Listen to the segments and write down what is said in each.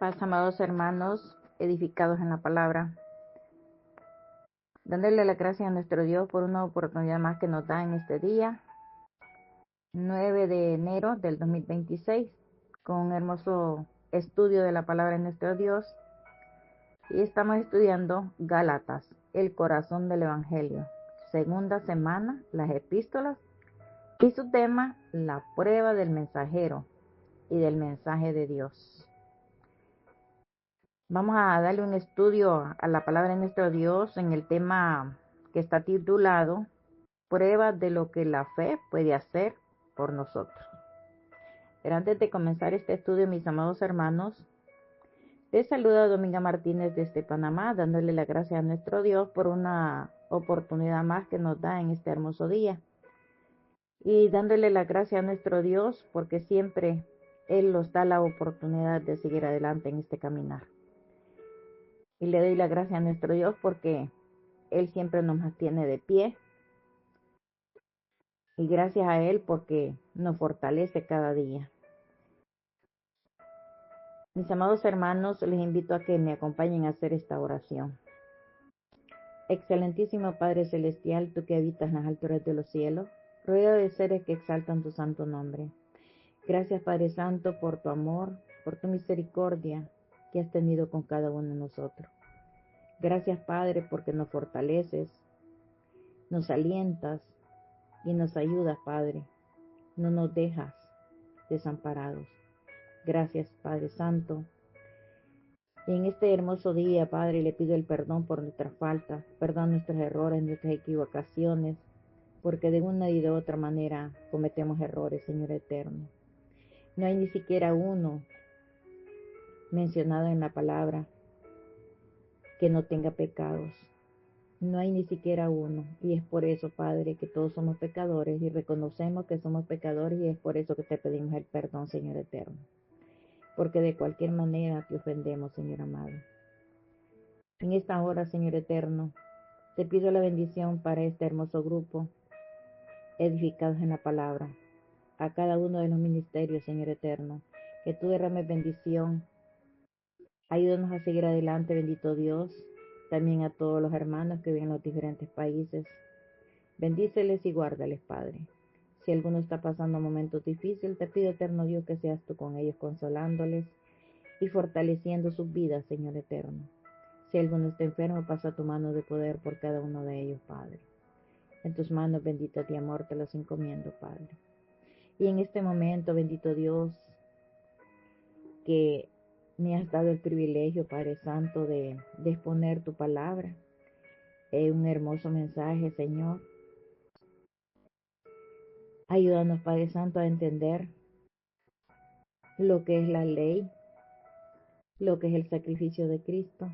Paz, amados hermanos, edificados en la palabra, dándole la gracia a nuestro Dios por una oportunidad más que nos da en este día, 9 de enero del 2026, con un hermoso estudio de la palabra de nuestro Dios. Y estamos estudiando Gálatas, el corazón del Evangelio, segunda semana, las epístolas, y su tema, la prueba del mensajero y del mensaje de Dios. Vamos a darle un estudio a la palabra de nuestro Dios en el tema que está titulado Pruebas de lo que la fe puede hacer por nosotros. Pero antes de comenzar este estudio, mis amados hermanos, les saluda Dominga Martínez desde Panamá, dándole la gracia a nuestro Dios por una oportunidad más que nos da en este hermoso día. Y dándole la gracia a nuestro Dios porque siempre Él nos da la oportunidad de seguir adelante en este caminar. Y le doy la gracia a nuestro Dios porque Él siempre nos mantiene de pie. Y gracias a Él porque nos fortalece cada día. Mis amados hermanos, les invito a que me acompañen a hacer esta oración. Excelentísimo Padre Celestial, tú que habitas en las alturas de los cielos, rodeado de seres que exaltan tu santo nombre. Gracias Padre Santo por tu amor, por tu misericordia que has tenido con cada uno de nosotros. Gracias Padre porque nos fortaleces, nos alientas y nos ayudas Padre. No nos dejas desamparados. Gracias Padre Santo. Y en este hermoso día, Padre, le pido el perdón por nuestras faltas, perdón nuestros errores, nuestras equivocaciones, porque de una y de otra manera cometemos errores, Señor eterno. No hay ni siquiera uno mencionado en la palabra que no tenga pecados. No hay ni siquiera uno. Y es por eso, Padre, que todos somos pecadores y reconocemos que somos pecadores y es por eso que te pedimos el perdón, Señor eterno. Porque de cualquier manera te ofendemos, Señor amado. En esta hora, Señor eterno, te pido la bendición para este hermoso grupo, edificados en la palabra, a cada uno de los ministerios, Señor eterno, que tú derrames bendición. Ayúdanos a seguir adelante, bendito Dios, también a todos los hermanos que viven en los diferentes países. Bendíceles y guárdales, Padre. Si alguno está pasando momentos difíciles, te pido, eterno Dios, que seas tú con ellos, consolándoles y fortaleciendo sus vidas, Señor eterno. Si alguno está enfermo, pasa tu mano de poder por cada uno de ellos, Padre. En tus manos benditas de amor te los encomiendo, Padre. Y en este momento, bendito Dios, que me has dado el privilegio, Padre Santo, de exponer tu palabra. Es un hermoso mensaje, Señor. Ayúdanos, Padre Santo, a entender lo que es la ley, lo que es el sacrificio de Cristo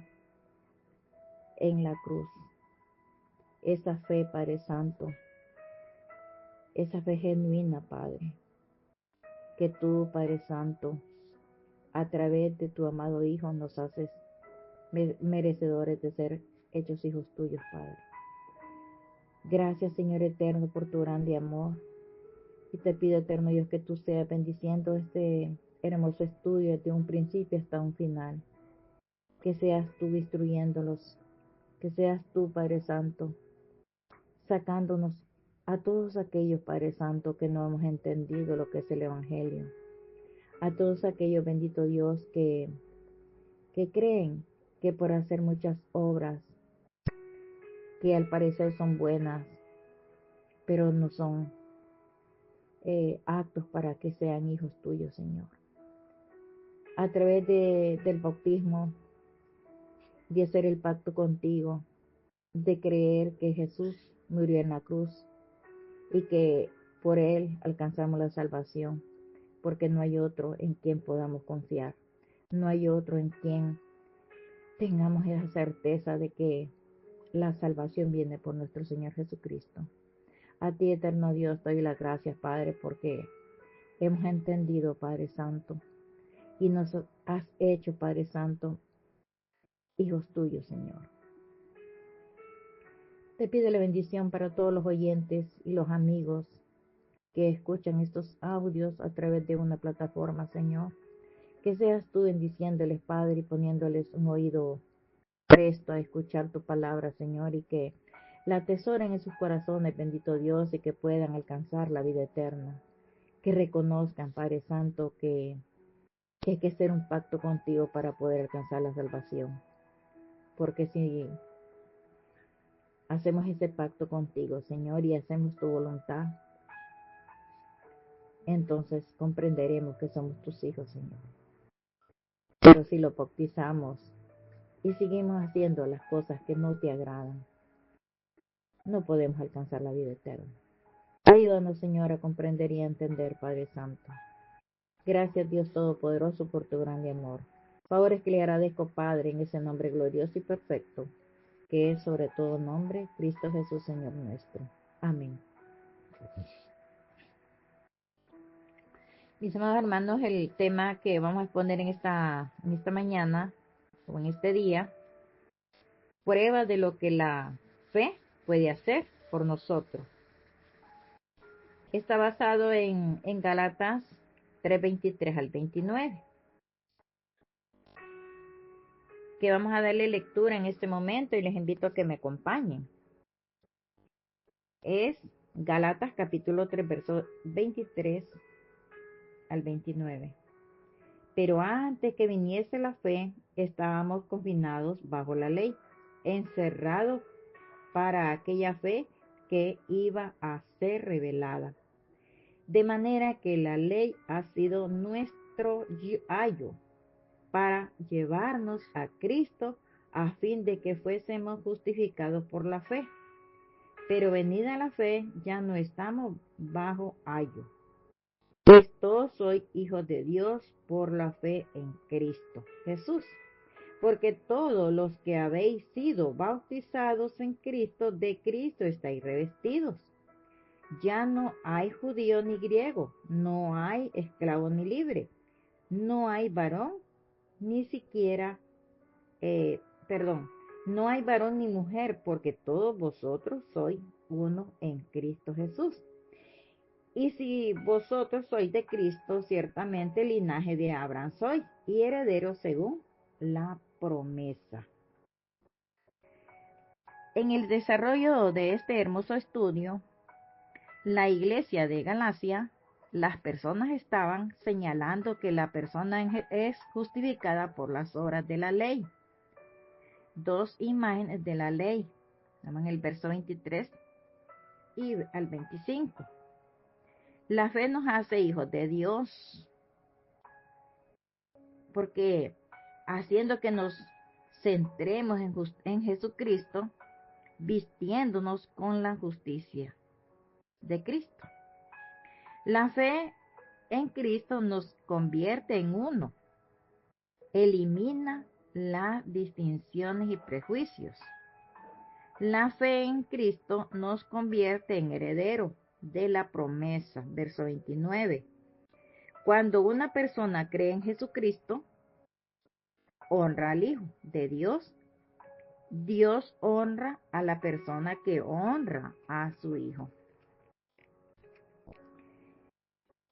en la cruz. Esa fe, Padre Santo, esa fe genuina, Padre, que tú, Padre Santo, a través de tu amado Hijo nos haces merecedores de ser hechos hijos tuyos, Padre. Gracias, Señor eterno, por tu grande amor. Y te pido, eterno Dios, que tú seas bendiciendo este hermoso estudio desde un principio hasta un final. Que seas tú instruyéndolos, que seas tú, Padre Santo, sacándonos a todos aquellos, Padre Santo, que no hemos entendido lo que es el Evangelio. A todos aquellos, bendito Dios, que creen que por hacer muchas obras, que al parecer son buenas, pero no son actos para que sean hijos tuyos, Señor. A través del bautismo, de hacer el pacto contigo, de creer que Jesús murió en la cruz y que por Él alcanzamos la salvación, porque no hay otro en quien podamos confiar, no hay otro en quien tengamos esa certeza de que la salvación viene por nuestro Señor Jesucristo. A ti, eterno Dios, doy las gracias, Padre, porque hemos entendido, Padre Santo, y nos has hecho, Padre Santo, hijos tuyos, Señor. Te pido la bendición para todos los oyentes y los amigos que escuchan estos audios a través de una plataforma, Señor. Que seas tú bendiciéndoles, Padre, y poniéndoles un oído presto a escuchar tu palabra, Señor, y que la atesoren en sus corazones, bendito Dios, y que puedan alcanzar la vida eterna. Que reconozcan, Padre Santo, que hay que hacer un pacto contigo para poder alcanzar la salvación. Porque si hacemos ese pacto contigo, Señor, y hacemos tu voluntad, entonces comprenderemos que somos tus hijos, Señor. Pero si lo bautizamos y seguimos haciendo las cosas que no te agradan, no podemos alcanzar la vida eterna. Ayúdanos, Señor, a comprender y a entender, Padre Santo. Gracias, Dios Todopoderoso, por tu grande amor. Favores que le agradezco, Padre, en ese nombre glorioso y perfecto, que es sobre todo nombre, Cristo Jesús, Señor nuestro. Amén. Mis amados hermanos, el tema que vamos a exponer en esta mañana o en este día, prueba de lo que la fe puede hacer por nosotros. Está basado en Gálatas 3:23 al 29, que vamos a darle lectura en este momento y les invito a que me acompañen. Es Gálatas capítulo 3, versos 23 al 29. Pero antes que viniese la fe, estábamos confinados bajo la ley, encerrados para aquella fe que iba a ser revelada. De manera que la ley ha sido nuestro ayo para llevarnos a Cristo a fin de que fuésemos justificados por la fe. Pero venida la fe, ya no estamos bajo ayo. Pues todos sois hijos de Dios por la fe en Cristo Jesús. Porque todos los que habéis sido bautizados en Cristo, de Cristo estáis revestidos. Ya no hay judío ni griego, no hay esclavo ni libre, no hay varón ni siquiera, no hay varón ni mujer, porque todos vosotros sois uno en Cristo Jesús. Y si vosotros sois de Cristo, ciertamente linaje de Abraham sois, y herederos según la promesa. En el desarrollo de este hermoso estudio, la iglesia de Galacia, las personas estaban señalando que la persona es justificada por las obras de la ley. Dos imágenes de la ley, en el verso 23 y al 25. La fe nos hace hijos de Dios, porque haciendo que nos centremos en Jesucristo, vistiéndonos con la justicia de Cristo. La fe en Cristo nos convierte en uno, elimina las distinciones y prejuicios. La fe en Cristo nos convierte en heredero de la promesa, verso 29. Cuando una persona cree en Jesucristo, honra al Hijo de Dios. Dios honra a la persona que honra a su Hijo.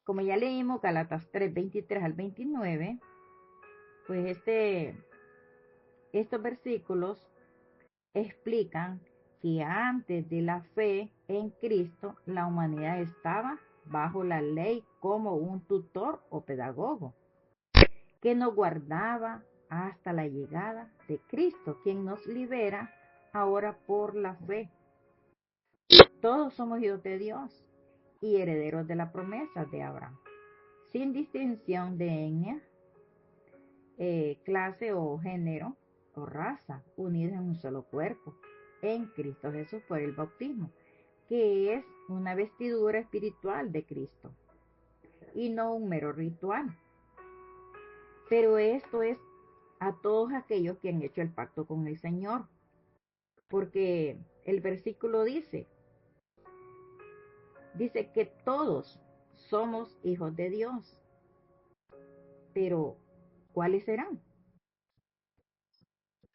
Como ya leímos Gálatas 3, 23 al 29, pues estos versículos explican que antes de la fe en Cristo, la humanidad estaba bajo la ley como un tutor o pedagogo, que nos guardaba hasta la llegada de Cristo, quien nos libera ahora por la fe. Todos somos hijos de Dios y herederos de la promesa de Abraham, sin distinción de etnia, clase o género o raza, unidos en un solo cuerpo, en Cristo Jesús por el bautismo, que es una vestidura espiritual de Cristo y no un mero ritual. Pero esto es a todos aquellos que han hecho el pacto con el Señor, porque el versículo dice que todos somos hijos de Dios, pero ¿cuáles serán?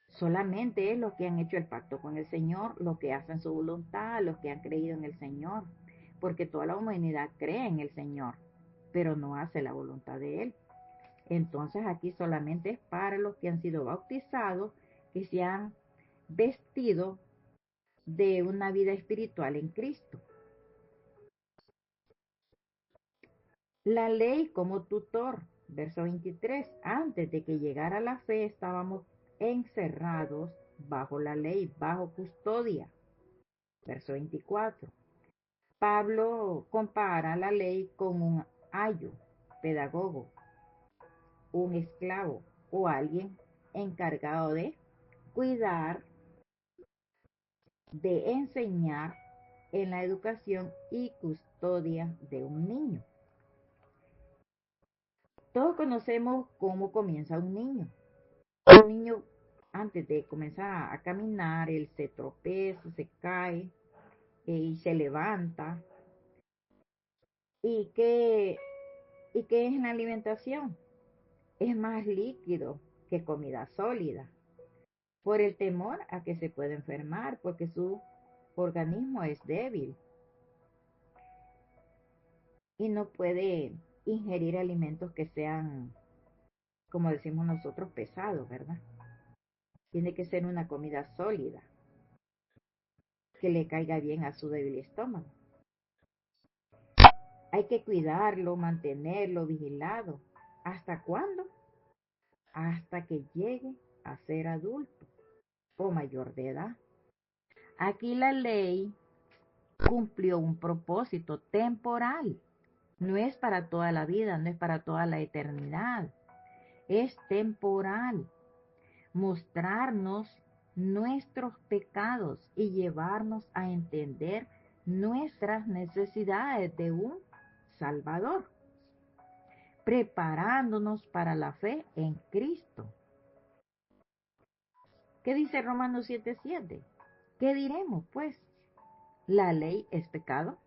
Solamente es los que han hecho el pacto con el Señor, los que hacen su voluntad, los que han creído en el Señor, porque toda la humanidad cree en el Señor, pero no hace la voluntad de Él. Entonces aquí solamente es para los que han sido bautizados, que se han vestido de una vida espiritual en Cristo. La ley como tutor, verso 23. Antes de que llegara la fe estábamos encerrados bajo la ley, bajo custodia. Verso 24. Pablo compara la ley con un ayo, pedagogo, un esclavo o alguien encargado de cuidar, de enseñar en la educación y custodia de un niño. Todos conocemos cómo comienza un niño. Un niño, antes de comenzar a caminar, él se tropeza, se cae y se levanta. ¿Y qué es la alimentación? Es más líquido que comida sólida, por el temor a que se pueda enfermar, porque su organismo es débil y no puede ingerir alimentos que sean, como decimos nosotros, pesados, ¿verdad? Tiene que ser una comida sólida, que le caiga bien a su débil estómago. Hay que cuidarlo, mantenerlo vigilado. ¿Hasta cuándo? Hasta que llegue a ser adulto o mayor de edad. Aquí la ley cumplió un propósito temporal. No es para toda la vida, no es para toda la eternidad. Es temporal. Mostrarnos nuestros pecados y llevarnos a entender nuestras necesidades de un Salvador, preparándonos para la fe en Cristo. ¿Qué dice Romanos 7:7? ¿Qué diremos, pues? ¿La ley es pecado?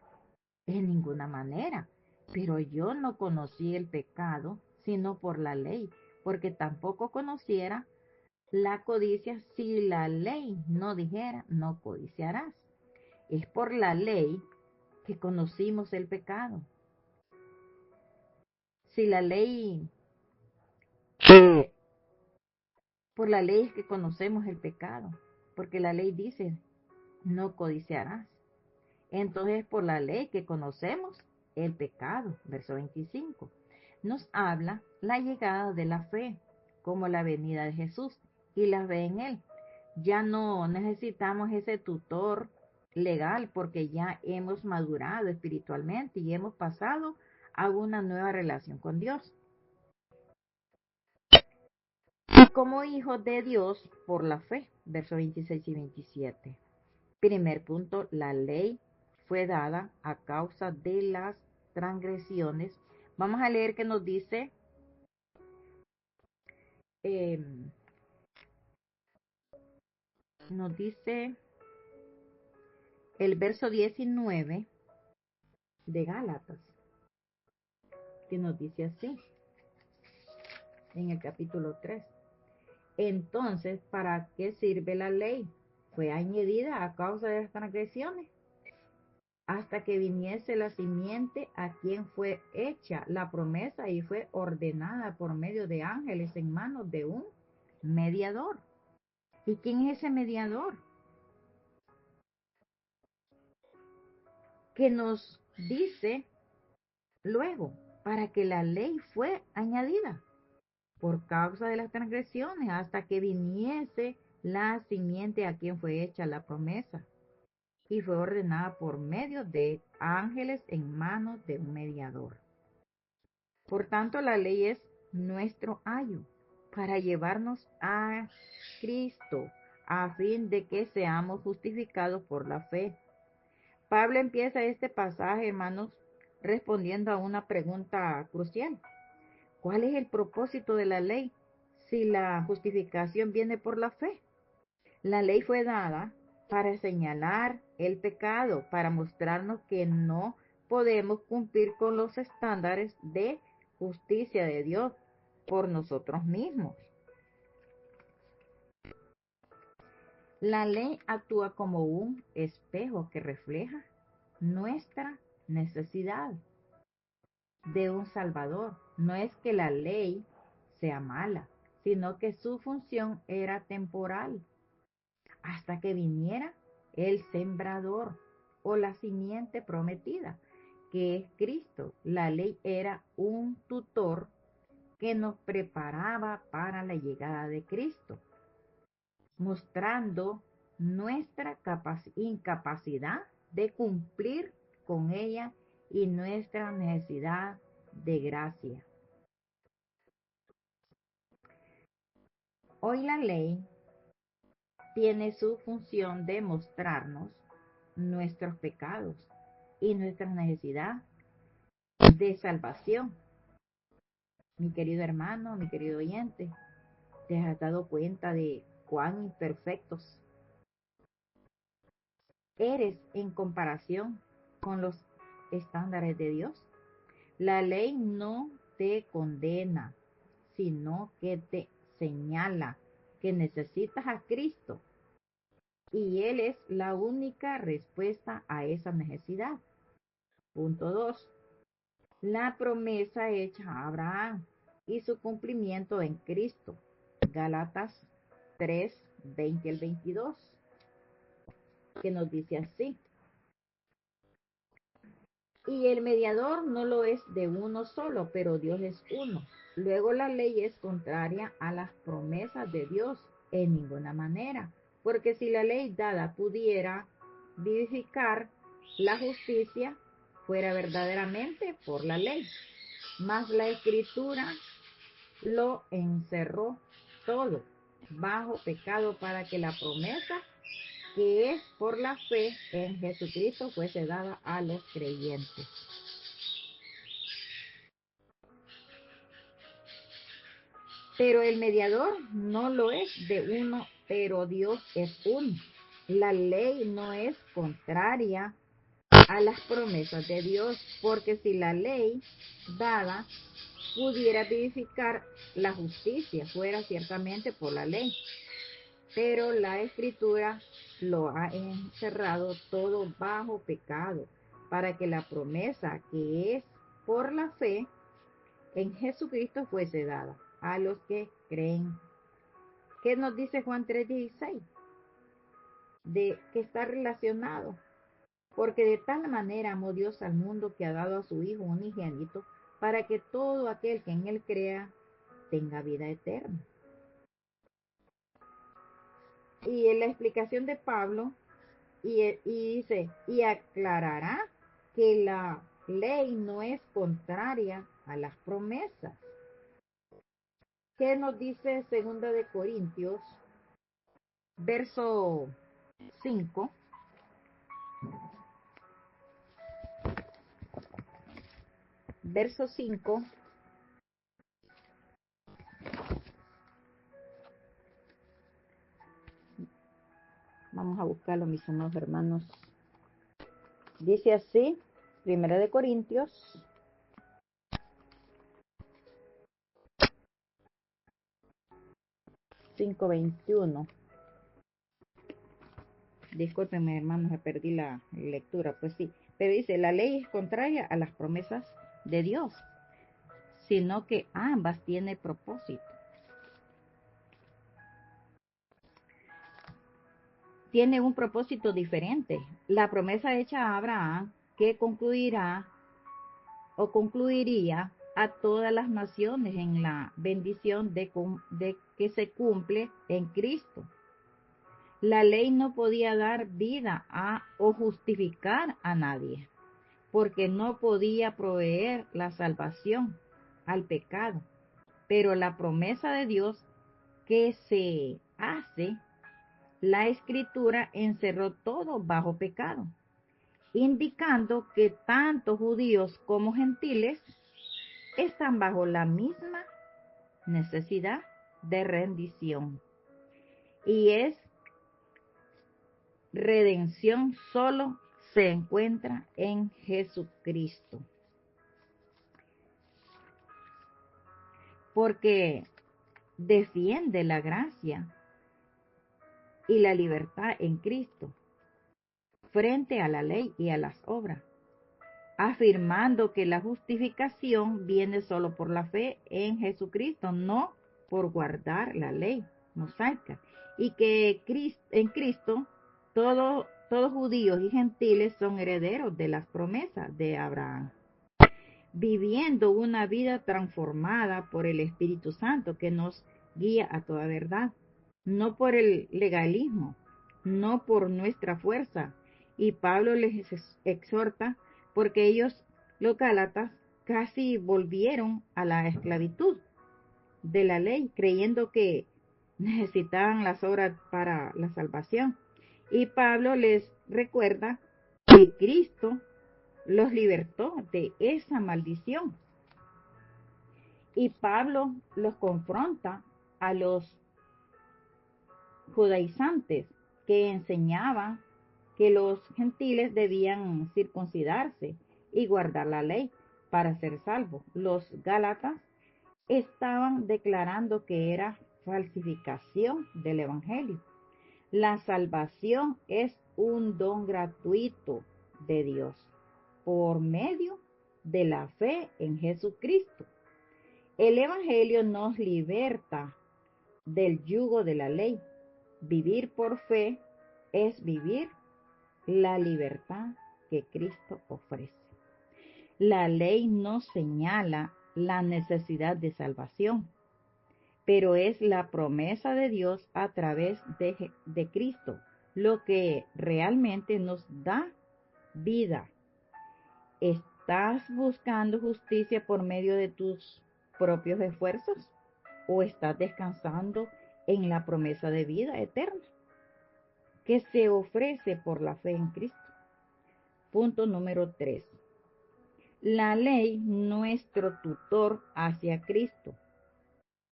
En ninguna manera. Pero yo no conocí el pecado sino por la ley, porque tampoco conociera la codicia si la ley no dijera, no codiciarás. Es por la ley que conocimos el pecado. Si la ley, por la ley es que conocemos el pecado, porque la ley dice, no codiciarás. Entonces, por la ley que conocemos el pecado, verso 25, nos habla la llegada de la fe, como la venida de Jesús y la fe en Él. Ya no necesitamos ese tutor legal porque ya hemos madurado espiritualmente y hemos pasado a una nueva relación con Dios. Y como hijos de Dios por la fe, versos 26 y 27. Primer punto, la ley fue dada a causa de las transgresiones. Vamos a leer que nos dice eh, el verso 19 de Gálatas, que nos dice así, en el capítulo 3. Entonces, ¿para qué sirve la ley? Fue añadida a causa de las transgresiones, hasta que viniese la simiente a quien fue hecha la promesa y fue ordenada por medio de ángeles en manos de un mediador. ¿Y quién es ese mediador? Que nos dice luego, para que la ley fue añadida por causa de las transgresiones, hasta que viniese la simiente a quien fue hecha la promesa y fue ordenada por medio de ángeles en manos de un mediador. Por tanto, la ley es nuestro ayo para llevarnos a Cristo, a fin de que seamos justificados por la fe. Pablo empieza este pasaje, hermanos, respondiendo a una pregunta crucial. ¿Cuál es el propósito de la ley si la justificación viene por la fe? La ley fue dada para señalar el pecado, para mostrarnos que no podemos cumplir con los estándares de justicia de Dios por nosotros mismos. La ley actúa como un espejo que refleja nuestra necesidad de un Salvador. No es que la ley sea mala, sino que su función era temporal, hasta que viniera el sembrador o la simiente prometida, que es Cristo. La ley era un tutor que nos preparaba para la llegada de Cristo, mostrando nuestra incapacidad de cumplir con ella y nuestra necesidad de gracia. Hoy la ley tiene su función de mostrarnos nuestros pecados y nuestra necesidad de salvación. Mi querido hermano, mi querido oyente, ¿te has dado cuenta de cuán imperfectos eres en comparación con los estándares de Dios? La ley no te condena, sino que te señala que necesitas a Cristo y Él es la única respuesta a esa necesidad. Punto 2. La promesa hecha a Abraham y su cumplimiento en Cristo. Gálatas 3, 20 al 22, que nos dice así: y el mediador no lo es de uno solo, pero Dios es uno. Luego la ley es contraria a las promesas de Dios en ninguna manera, porque si la ley dada pudiera vivificar la justicia, fuera verdaderamente por la ley. Mas la Escritura lo encerró todo bajo pecado para que la promesa que es por la fe en Jesucristo fuese dada a los creyentes. Pero el mediador no lo es de uno, pero Dios es uno. La ley no es contraria a las promesas de Dios, porque si la ley dada pudiera vivificar la justicia, fuera ciertamente por la ley. Pero la Escritura lo ha encerrado todo bajo pecado, para que la promesa que es por la fe en Jesucristo fuese dada a los que creen. ¿Qué nos dice Juan 3:16? De que está relacionado. Porque de tal manera amó Dios al mundo que ha dado a su Hijo unigénito, para que todo aquel que en él crea tenga vida eterna. Y en la explicación de Pablo, y dice, y aclarará que la ley no es contraria a las promesas. ¿Qué nos dice 2 Corintios, verso 5? Verso 5. Vamos a buscarlo, mis amados hermanos. Dice así, 2 Corintios 5:21. Discúlpenme, hermanos, me perdí la lectura. Pues sí, pero dice, la ley es contraria a las promesas de Dios, sino que ambas tienen propósito. Tiene un propósito diferente. La promesa hecha a Abraham, que concluiría a todas las naciones en la bendición de que se cumple en Cristo. La ley no podía dar vida o justificar a nadie, porque no podía proveer la salvación al pecado. Pero la promesa de Dios que se hace, la Escritura encerró todo bajo pecado, indicando que tanto judíos como gentiles están bajo la misma necesidad de rendición. Y es redención solo se encuentra en Jesucristo. Porque defiende la gracia y la libertad en Cristo frente a la ley y a las obras, afirmando que la justificación viene solo por la fe en Jesucristo, no por guardar la ley mosaica, y que en Cristo todos judíos y gentiles son herederos de las promesas de Abraham, viviendo una vida transformada por el Espíritu Santo que nos guía a toda verdad, no por el legalismo, no por nuestra fuerza. Y Pablo les exhorta porque ellos, los gálatas, casi volvieron a la esclavitud de la ley, creyendo que necesitaban las obras para la salvación. Y Pablo les recuerda que Cristo los libertó de esa maldición. Y Pablo los confronta a los judaizantes que enseñaban que los gentiles debían circuncidarse y guardar la ley para ser salvos. Los gálatas estaban declarando que era falsificación del evangelio. La salvación es un don gratuito de Dios por medio de la fe en Jesucristo. El evangelio nos liberta del yugo de la ley. Vivir por fe es vivir la libertad que Cristo ofrece. La ley nos señala la necesidad de salvación, pero es la promesa de Dios a través de Cristo lo que realmente nos da vida. ¿Estás buscando justicia por medio de tus propios esfuerzos o estás descansando en la promesa de vida eterna que se ofrece por la fe en Cristo? Punto número 3. La ley, nuestro tutor hacia Cristo.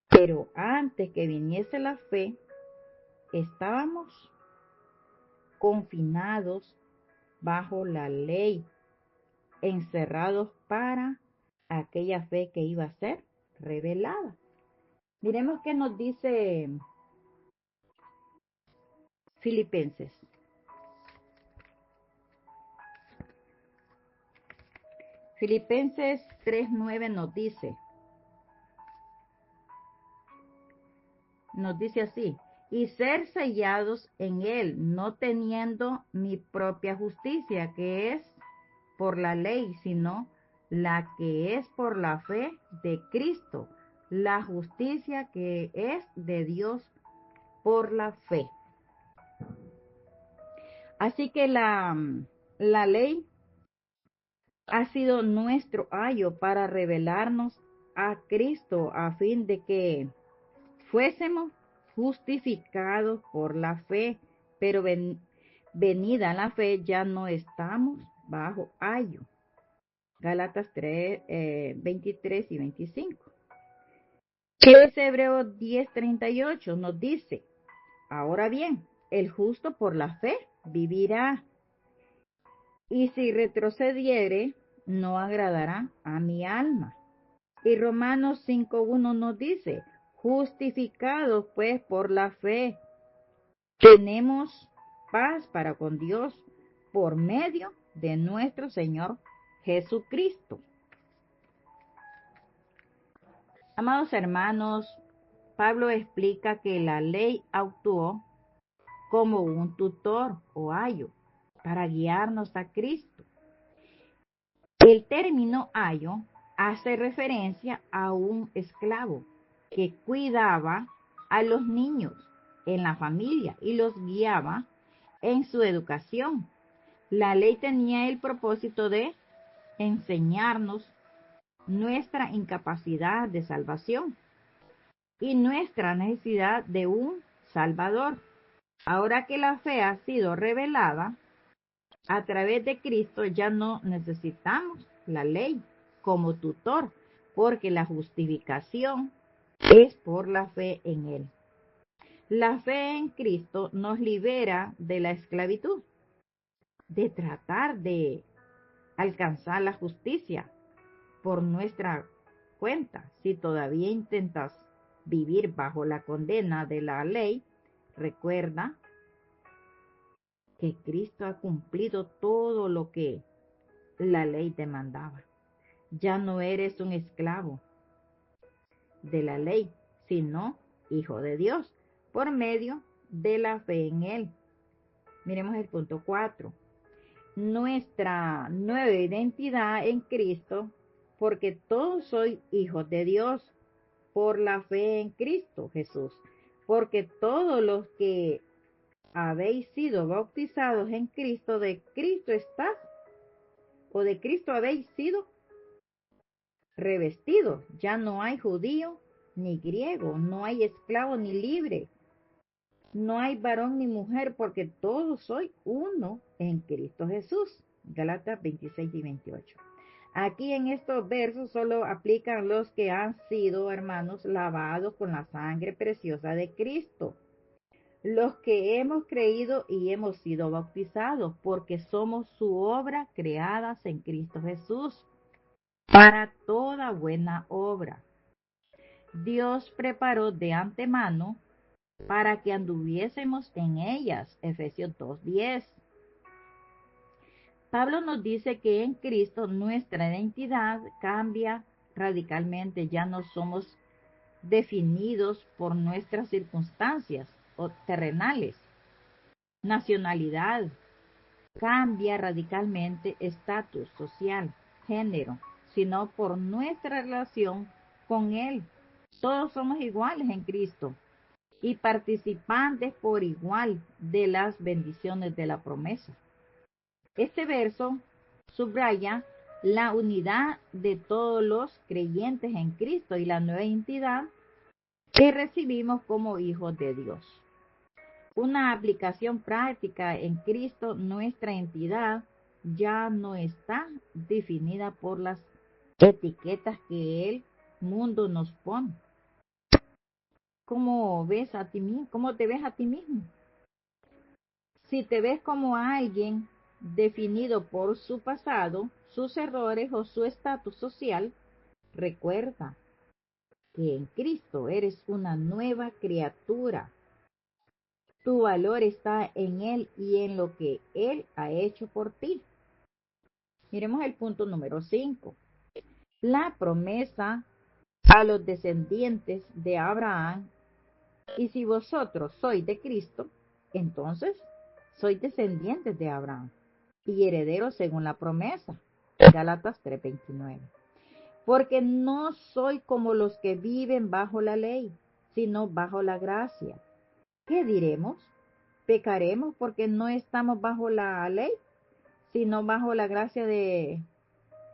Pero antes que viniese la fe, estábamos confinados bajo la ley, encerrados para aquella fe que iba a ser revelada. Miremos qué nos dice Filipenses. Filipenses 3:9 nos dice así: y ser sellados en él, no teniendo mi propia justicia, que es por la ley, sino la que es por la fe de Cristo, la justicia que es de Dios por la fe. Así que la ley ha sido nuestro ayo para revelarnos a Cristo a fin de que fuésemos justificados por la fe, pero venida la fe ya no estamos bajo ayo. Gálatas 3, 23 y 25. Hebreos 10:38 nos dice: ahora bien, el justo por la fe vivirá, y si retrocediere, no agradará a mi alma. Y Romanos 5:1 nos dice: justificados pues por la fe, tenemos paz para con Dios por medio de nuestro Señor Jesucristo. Amados hermanos, Pablo explica que la ley actuó como un tutor o ayo para guiarnos a Cristo. El término ayo hace referencia a un esclavo que cuidaba a los niños en la familia y los guiaba en su educación. La ley tenía el propósito de enseñarnos nuestra incapacidad de salvación y nuestra necesidad de un Salvador. Ahora que la fe ha sido revelada a través de Cristo, ya no necesitamos la ley como tutor, porque la justificación es por la fe en Él. La fe en Cristo nos libera de la esclavitud, de tratar de alcanzar la justicia por nuestra cuenta. Si todavía intentas vivir bajo la condena de la ley, recuerda que Cristo ha cumplido todo lo que la ley demandaba. Ya no eres un esclavo de la ley, sino hijo de Dios, por medio de la fe en Él. Miremos el punto 4. Nuestra nueva identidad en Cristo, porque todos sois hijos de Dios por la fe en Cristo Jesús, porque todos los que habéis sido bautizados en Cristo, de Cristo estás, o de Cristo habéis sido revestidos. Ya no hay judío ni griego, no hay esclavo ni libre, no hay varón ni mujer, porque todos sois uno en Cristo Jesús. Gálatas 26 y 28. Aquí en estos versos solo aplican los que han sido, hermanos, lavados con la sangre preciosa de Cristo. Los que hemos creído y hemos sido bautizados, porque somos su obra creadas en Cristo Jesús, para toda buena obra. Dios preparó de antemano para que anduviésemos en ellas. Efesios 2:10. Pablo nos dice que en Cristo nuestra identidad cambia radicalmente. Ya no somos definidos por nuestras circunstancias o terrenales. Nacionalidad, cambia radicalmente estatus social, género, sino por nuestra relación con Él. Todos somos iguales en Cristo y participantes por igual de las bendiciones de la promesa. Este verso subraya la unidad de todos los creyentes en Cristo y la nueva identidad que recibimos como hijos de Dios. Una aplicación práctica en Cristo, nuestra entidad ya no está definida por las etiquetas que el mundo nos pone. ¿Cómo ves a ti mismo? ¿Cómo te ves a ti mismo? Si te ves como alguien definido por su pasado, sus errores o su estatus social, recuerda que en Cristo eres una nueva criatura. Tu valor está en Él y en lo que Él ha hecho por ti. Miremos el punto número 5. La promesa a los descendientes de Abraham. Y si vosotros sois de Cristo, entonces sois descendientes de Abraham y herederos según la promesa. Gálatas 3:29. Porque no soy como los que viven bajo la ley, sino bajo la gracia. ¿Qué diremos? ¿Pecaremos porque no estamos bajo la ley, sino bajo la gracia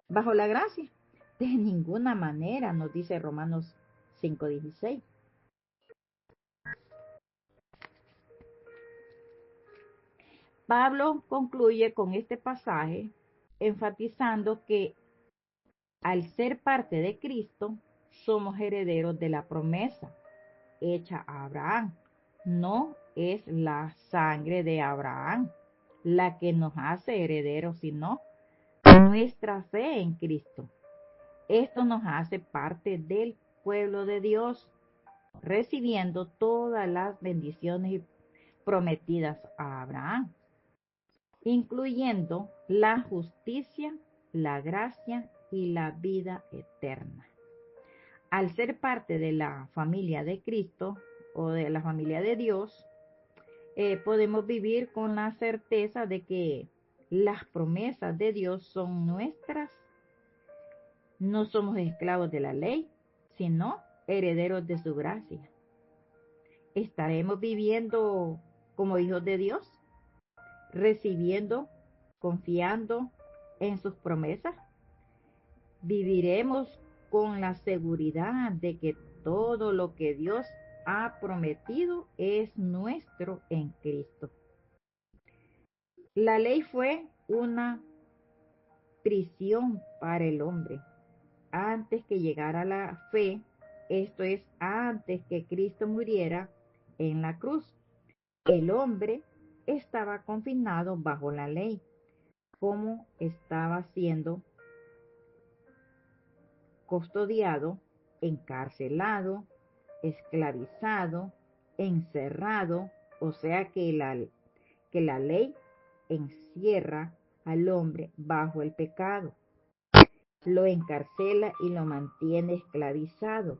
bajo la gracia? De ninguna manera, nos dice Romanos 5:16. Pablo concluye con este pasaje enfatizando que al ser parte de Cristo, somos herederos de la promesa hecha a Abraham. No es la sangre de Abraham la que nos hace herederos, sino nuestra fe en Cristo. Esto nos hace parte del pueblo de Dios, recibiendo todas las bendiciones prometidas a Abraham, incluyendo la justicia, la gracia y la vida eterna. Al ser parte de la familia de Cristo o de la familia de Dios, podemos vivir con la certeza de que las promesas de Dios son nuestras. No somos esclavos de la ley, sino herederos de su gracia. ¿Estaremos viviendo como hijos de Dios, recibiendo, confiando en sus promesas? Viviremos con la seguridad de que todo lo que Dios ha prometido es nuestro en Cristo. La ley fue una prisión para el hombre antes que llegara la fe, esto es, antes que Cristo muriera en la cruz. El hombre estaba confinado bajo la ley, como estaba siendo custodiado, encarcelado, esclavizado, encerrado, o sea que la ley encierra al hombre bajo el pecado, lo encarcela y lo mantiene esclavizado.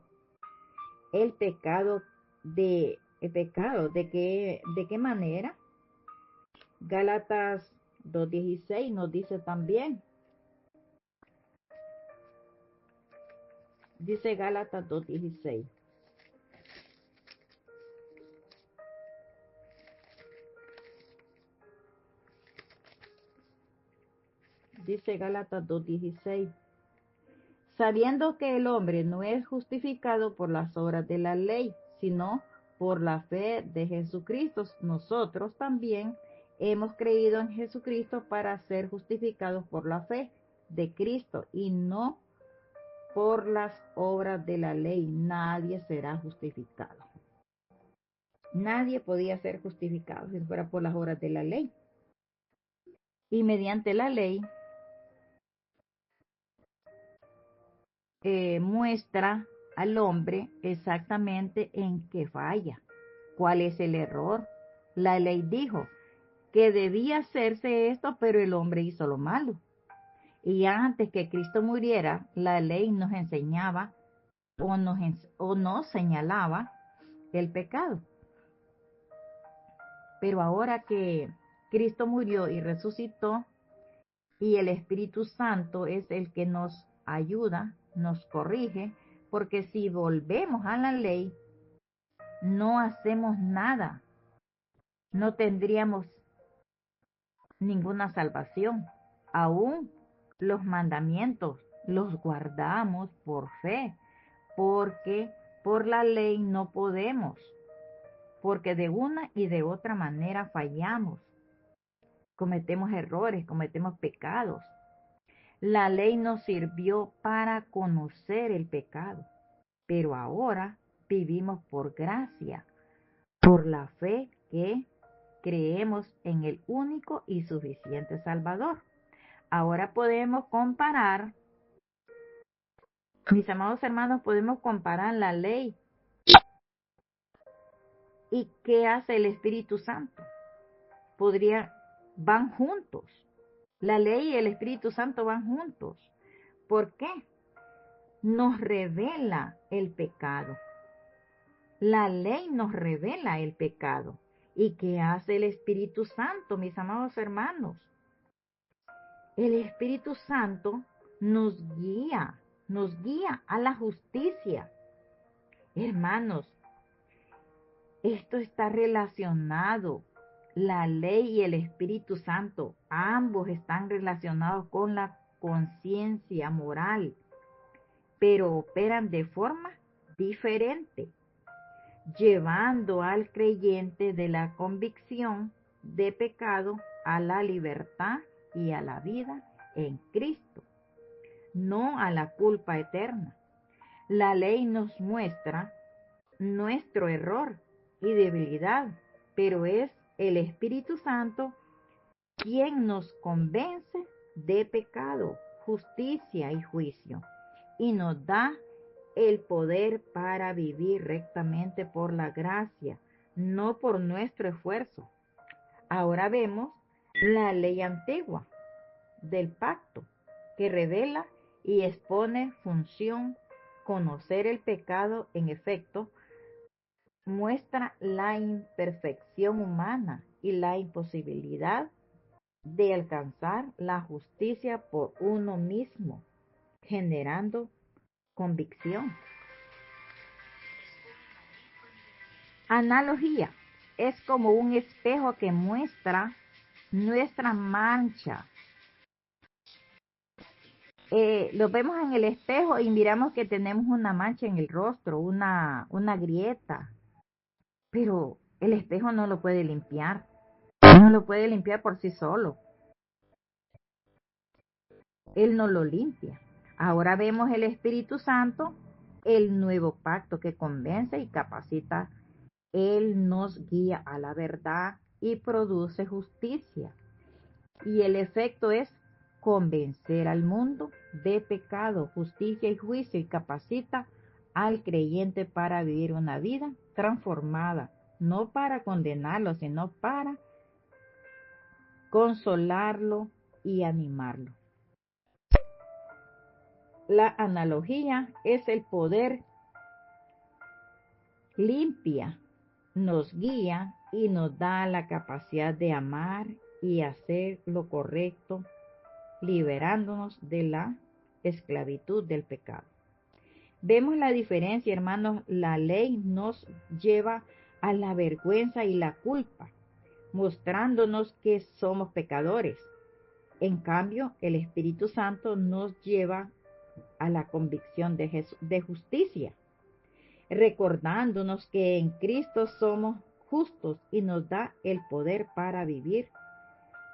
el pecado ¿de qué manera? Gálatas 2:16 nos dice también. Dice Gálatas 2:16. Dice Gálatas 2:16. Sabiendo que el hombre no es justificado por las obras de la ley, sino por la fe de Jesucristo, nosotros también hemos creído en Jesucristo para ser justificados por la fe de Cristo y no por las obras de la ley. Nadie será justificado. Nadie podía ser justificado si fuera por las obras de la ley. Y mediante la ley muestra al hombre exactamente en qué falla, cuál es el error. La ley dijo que debía hacerse esto, pero el hombre hizo lo malo. Y antes que Cristo muriera, la ley nos enseñaba o nos señalaba el pecado. Pero ahora que Cristo murió y resucitó, y el Espíritu Santo es el que nos ayuda, nos corrige, porque si volvemos a la ley, no hacemos nada, no tendríamos ninguna salvación. Aún los mandamientos los guardamos por fe, porque por la ley no podemos, porque de una y de otra manera fallamos, cometemos errores, cometemos pecados. La ley nos sirvió para conocer el pecado, pero ahora vivimos por gracia, por la fe que creemos en el único y suficiente Salvador. Ahora podemos comparar, mis amados hermanos, podemos comparar la ley y qué hace el Espíritu Santo. Van juntos. La ley y el Espíritu Santo van juntos. ¿Por qué? Nos revela el pecado. La ley nos revela el pecado. ¿Y qué hace el Espíritu Santo, mis amados hermanos? El Espíritu Santo nos guía a la justicia. Hermanos, esto está relacionado. La ley y el Espíritu Santo, ambos están relacionados con la conciencia moral, pero operan de forma diferente, llevando al creyente de la convicción de pecado a la libertad y a la vida en Cristo, no a la culpa eterna. La ley nos muestra nuestro error y debilidad, pero es el Espíritu Santo quien nos convence de pecado, justicia y juicio, y nos da el poder para vivir rectamente por la gracia, no por nuestro esfuerzo. Ahora vemos la ley antigua del pacto, que revela y expone función, conocer el pecado, en efecto, muestra la imperfección humana y la imposibilidad de alcanzar la justicia por uno mismo, generando convicción. Analogía es como un espejo que muestra nuestra mancha. Lo vemos en el espejo y miramos que tenemos una mancha en el rostro, una grieta, pero el espejo no lo puede limpiar, no lo puede limpiar por sí solo. Él no lo limpia. Ahora vemos el Espíritu Santo, el nuevo pacto que convence y capacita. Él nos guía a la verdad y produce justicia. Y el efecto es convencer al mundo de pecado, justicia y juicio, y capacita al creyente para vivir una vida transformada, no para condenarlo, sino para consolarlo y animarlo. La analogía es el poder limpia, nos guía y nos da la capacidad de amar y hacer lo correcto, liberándonos de la esclavitud del pecado. Vemos la diferencia, hermanos. La ley nos lleva a la vergüenza y la culpa, mostrándonos que somos pecadores. En cambio, el Espíritu Santo nos lleva a la convicción de justicia, recordándonos que en Cristo somos justos y nos da el poder para vivir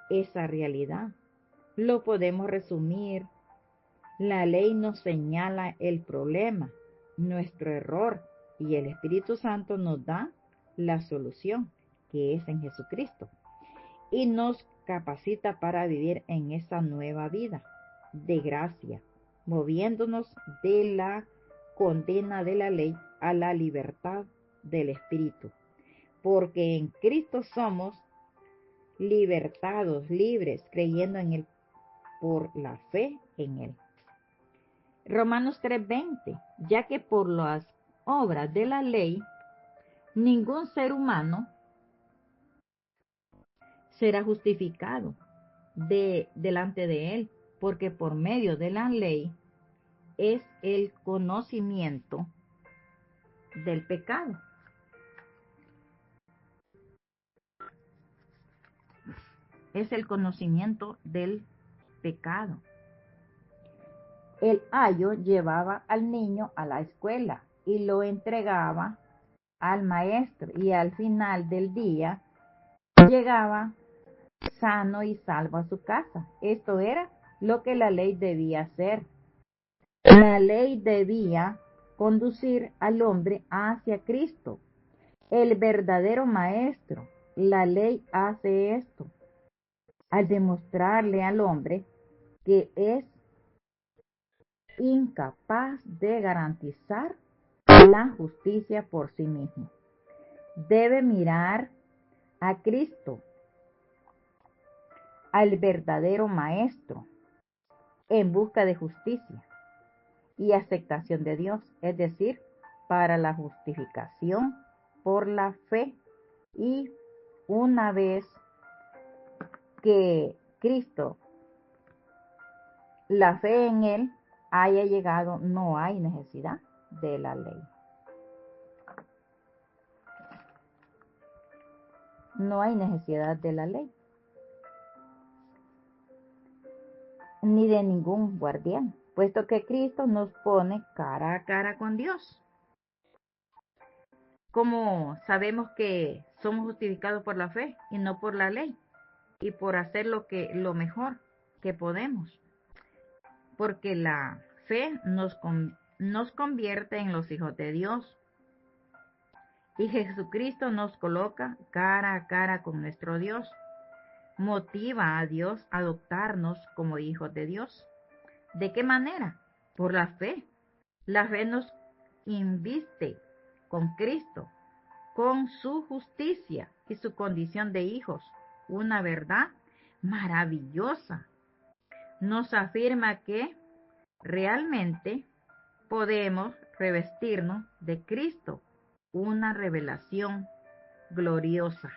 esa realidad. Lo podemos resumir. La ley nos señala el problema, nuestro error, y el Espíritu Santo nos da la solución, que es en Jesucristo, y nos capacita para vivir en esa nueva vida de gracia, moviéndonos de la condena de la ley a la libertad del Espíritu, porque en Cristo somos libertados, libres, creyendo en Él por la fe en Él. Romanos 3:20, ya que por las obras de la ley, ningún ser humano será justificado delante de Él, porque por medio de la ley es el conocimiento del pecado. Es el conocimiento del pecado. El ayo llevaba al niño a la escuela y lo entregaba al maestro, y al final del día llegaba sano y salvo a su casa. Esto era lo que la ley debía hacer. La ley debía conducir al hombre hacia Cristo, el verdadero maestro. La ley hace esto al demostrarle al hombre que es incapaz de garantizar la justicia por sí mismo. Debe mirar a Cristo, al verdadero maestro, en busca de justicia y aceptación de Dios, es decir, para la justificación por la fe. Y una vez que Cristo, la fe en Él, haya llegado, no hay necesidad de la ley. No hay necesidad de la ley, ni de ningún guardián, puesto que Cristo nos pone cara a cara con Dios. Como sabemos que somos justificados por la fe y no por la ley, y por hacer lo mejor que podemos, porque la fe nos convierte en los hijos de Dios, y Jesucristo nos coloca cara a cara con nuestro Dios. Motiva a Dios a adoptarnos como hijos de Dios. ¿De qué manera? Por la fe. La fe nos inviste con Cristo, con su justicia y su condición de hijos. Una verdad maravillosa. Nos afirma que realmente podemos revestirnos de Cristo. Una revelación gloriosa.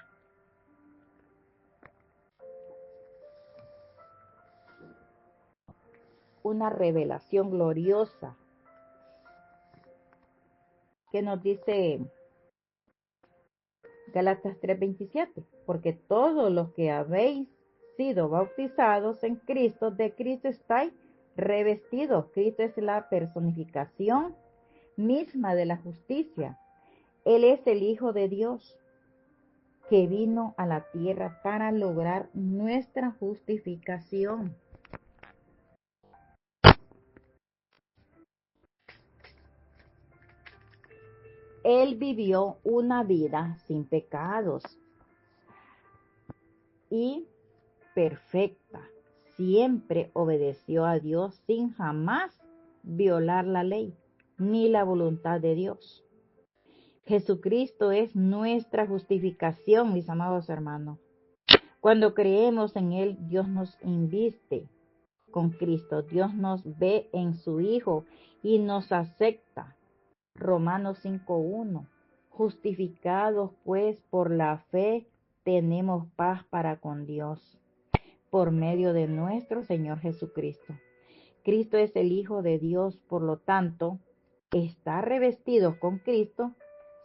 Una revelación gloriosa. ¿Qué nos dice Gálatas 3:27? Porque todos los que habéis sido bautizados en Cristo, de Cristo estáis revestidos. Cristo es la personificación misma de la justicia. Él es el Hijo de Dios que vino a la tierra para lograr nuestra justificación. Él vivió una vida sin pecados y perfecta. Siempre obedeció a Dios sin jamás violar la ley ni la voluntad de Dios. Jesucristo es nuestra justificación, mis amados hermanos. Cuando creemos en Él, Dios nos inviste con Cristo. Dios nos ve en su Hijo y nos acepta. Romanos 5:1. Justificados pues por la fe, tenemos paz para con Dios, por medio de nuestro Señor Jesucristo. Cristo es el Hijo de Dios, por lo tanto, estar revestidos con Cristo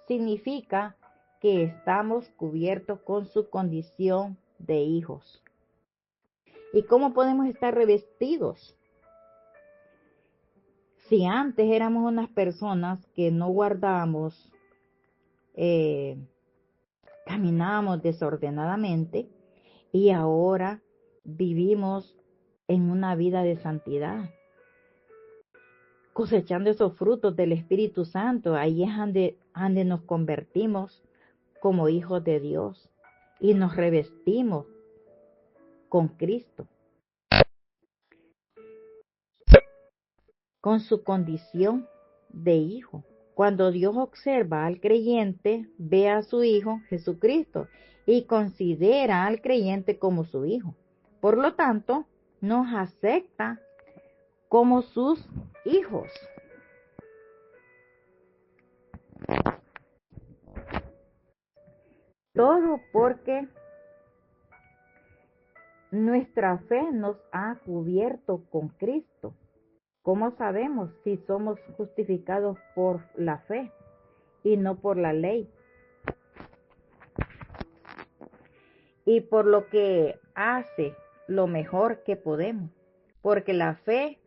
significa que estamos cubiertos con su condición de hijos. ¿Y cómo podemos estar revestidos? Si antes éramos unas personas que no guardábamos, caminábamos desordenadamente y ahora vivimos en una vida de santidad, cosechando esos frutos del Espíritu Santo. Ahí es donde nos convertimos como hijos de Dios y nos revestimos con Cristo, con su condición de hijo. Cuando Dios observa al creyente, ve a su Hijo Jesucristo y considera al creyente como su hijo. Por lo tanto, nos acepta como sus hijos. Todo porque nuestra fe nos ha cubierto con Cristo. ¿Cómo sabemos si somos justificados por la fe y no por la ley? Y por lo que hace lo mejor que podemos, porque la fe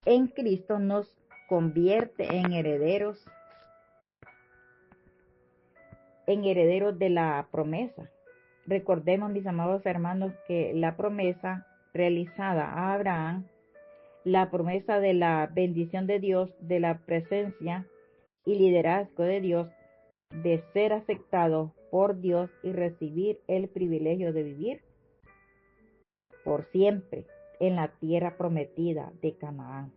en Cristo nos convierte en herederos de la promesa. Recordemos, mis amados hermanos, que la promesa realizada a Abraham, la promesa de la bendición de Dios, de la presencia y liderazgo de Dios, de ser aceptado por Dios y recibir el privilegio de vivir por siempre en la tierra prometida de Canaán.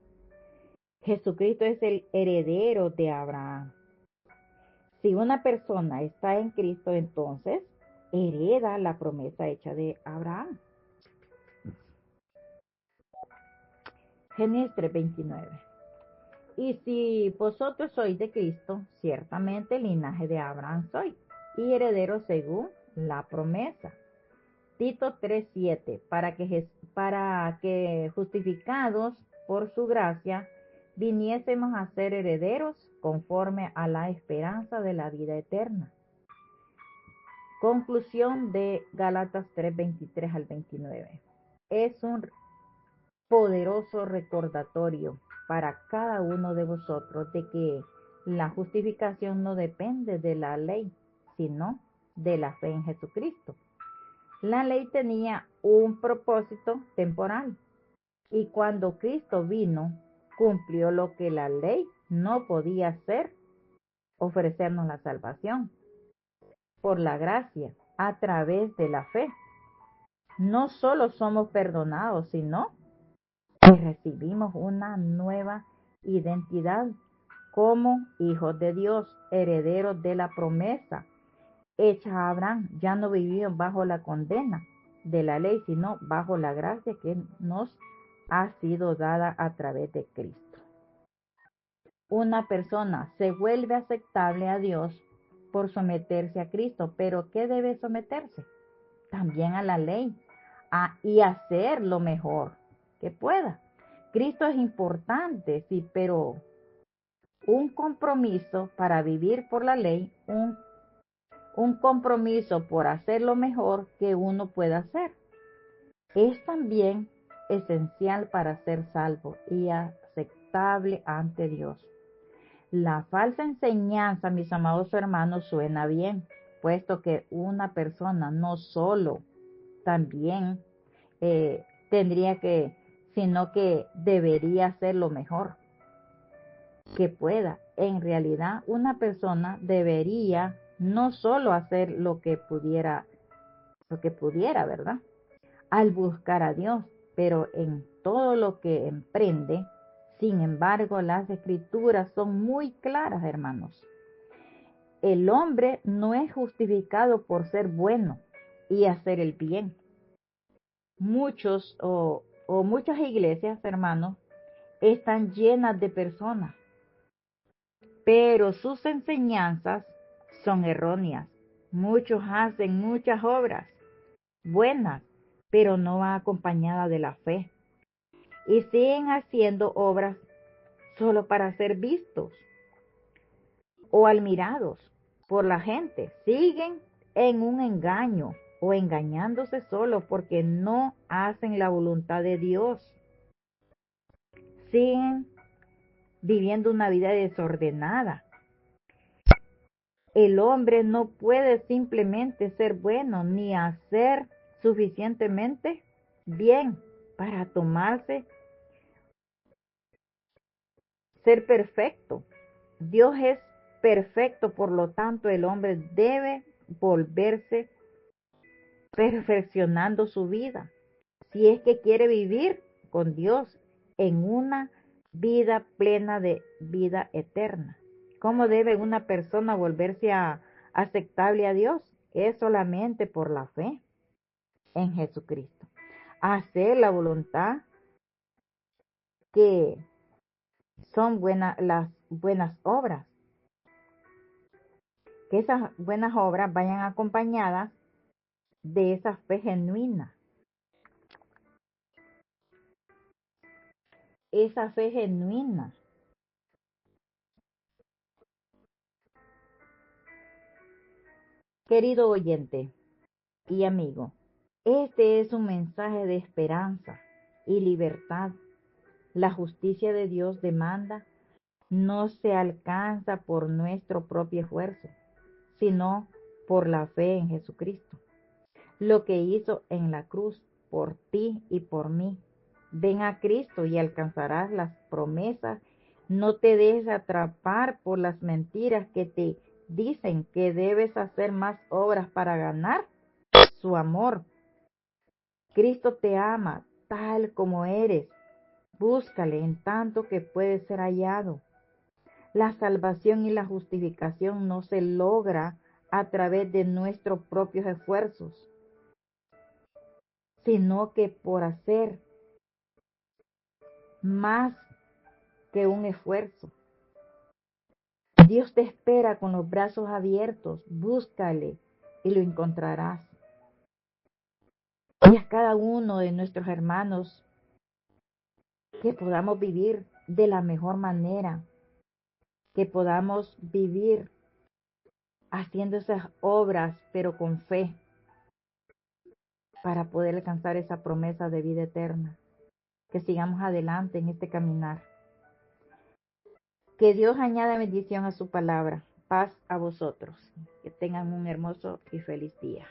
Jesucristo es el heredero de Abraham. Si una persona está en Cristo, entonces hereda la promesa hecha de Abraham. Génesis 3:29. Y si vosotros sois de Cristo, ciertamente el linaje de Abraham soy, y heredero según la promesa. Tito 3:7, para que justificados por su gracia, viniésemos a ser herederos conforme a la esperanza de la vida eterna. Conclusión de Gálatas 3:23 al 29. Es un poderoso recordatorio para cada uno de vosotros de que la justificación no depende de la ley, sino de la fe en Jesucristo. La ley tenía un propósito temporal y cuando Cristo vino, cumplió lo que la ley no podía hacer, ofrecernos la salvación por la gracia a través de la fe. No solo somos perdonados, sino que recibimos una nueva identidad como hijos de Dios, herederos de la promesa hecha a Abraham. Ya no vivimos bajo la condena de la ley, sino bajo la gracia que nos ha sido dada a través de Cristo. Una persona se vuelve aceptable a Dios por someterse a Cristo, pero ¿qué debe someterse? También a la ley y hacer lo mejor que pueda. Cristo es importante, sí, pero un compromiso para vivir por la ley, un compromiso por hacer lo mejor que uno pueda hacer, es también esencial para ser salvo y aceptable ante Dios. La falsa enseñanza, mis amados hermanos, suena bien, puesto que una persona no solo también tendría que, sino que debería hacer lo mejor que pueda. En realidad, una persona debería no solo hacer lo que pudiera, ¿verdad? Al buscar a Dios, pero en todo lo que emprende. Sin embargo, las escrituras son muy claras, hermanos. El hombre no es justificado por ser bueno y hacer el bien. Muchas iglesias, hermanos, están llenas de personas, pero sus enseñanzas son erróneas. Muchos hacen muchas obras buenas, pero no van acompañadas de la fe. Y siguen haciendo obras solo para ser vistos o admirados por la gente. Siguen en un engaño o engañándose solo porque no hacen la voluntad de Dios. Siguen viviendo una vida desordenada. El hombre no puede simplemente ser bueno ni hacer suficientemente bien para tomarse ser perfecto. Dios es perfecto, por lo tanto el hombre debe volverse perfeccionando su vida si es que quiere vivir con Dios en una vida plena de vida eterna. ¿Cómo debe una persona volverse aceptable a Dios? Es solamente por la fe en Jesucristo. Hacer la voluntad que son las buenas obras. Que esas buenas obras vayan acompañadas de esa fe genuina. Esa fe genuina. Querido oyente y amigo, este es un mensaje de esperanza y libertad. La justicia de Dios demanda no se alcanza por nuestro propio esfuerzo, sino por la fe en Jesucristo. Lo que hizo en la cruz por ti y por mí. Ven a Cristo y alcanzarás las promesas. No te dejes atrapar por las mentiras que te dicen que debes hacer más obras para ganar su amor. Cristo te ama tal como eres. Búscale en tanto que puede ser hallado. La salvación y la justificación no se logra a través de nuestros propios esfuerzos, sino que por hacer más que un esfuerzo. Dios te espera con los brazos abiertos. Búscale y lo encontrarás. Y a cada uno de nuestros hermanos que podamos vivir de la mejor manera, que podamos vivir haciendo esas obras, pero con fe, para poder alcanzar esa promesa de vida eterna. Que sigamos adelante en este caminar. Que Dios añada bendición a su palabra. Paz a vosotros. Que tengan un hermoso y feliz día.